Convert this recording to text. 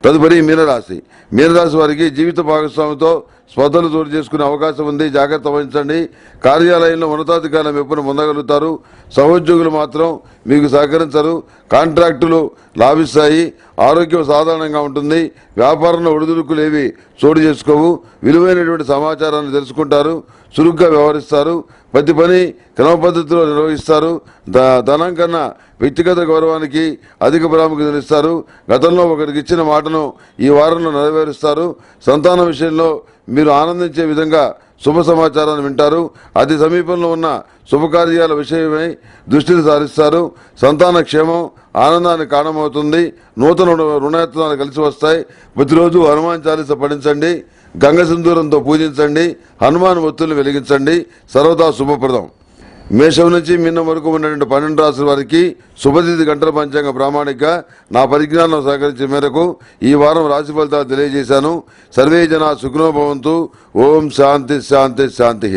తదుపరి మీనరాశి. మీనరాశి వారికి జీవిత భాగస్వామితో స్పర్ధలు చోటు చేసుకునే అవకాశం ఉంది. జాగ్రత్త వహించండి. కార్యాలయంలో ఉన్నతాధికారుల మెప్పును పొందగలుగుతారు. సహోద్యోగులు మాత్రం మీకు సహకరించరు. కాంట్రాక్టులు లాభిస్తాయి. ఆరోగ్యం సాధారణంగా ఉంటుంది. వ్యాపారంలో ఒడిదుడుకులు ఏవి చోటు చేసుకోవు. విలువైనటువంటి సమాచారాన్ని తెలుసుకుంటారు. చురుగ్గా వ్యవహరిస్తారు. ప్రతి పని క్రమ పద్ధతిలో నిర్వహిస్తారు. ధనం కన్నా వ్యక్తిగత గౌరవానికి అధిక ప్రాముఖ్యత ఇస్తారు. గతంలో ఒకరికి ఇచ్చిన మాటను ఈ వారంలో నెరవేరుస్తారు. సంతానం విషయంలో మీరు ఆనందించే విధంగా శుభ సమాచారాన్ని వింటారు. అతి సమీపంలో ఉన్న శుభకార్యాల విషయమై దృష్టిని సారిస్తారు. సంతాన క్షేమం ఆనందానికి కారణమవుతుంది. నూతన రుణయత్నాలు కలిసి వస్తాయి. ప్రతిరోజు హనుమాన్ చాలీస పఠించండి. గంగ సింధూరంతో పూజించండి. హనుమాన్ ఒత్తులు వెలిగించండి. సర్వదా శుభప్రదం. మేషం నుంచి మీనం వరకు ఉన్నటువంటి 12 రాశుల వారికి శుభతిథి గంటల పంచాంగ ప్రామాణిక నా పరిజ్ఞానం సహకరించిన మేరకు ఈ వారం రాశి ఫలితాలు తెలియజేశాను. సర్వే జనా సుఖినో భవంతు. ఓం శాంతి శాంతి శాంతి.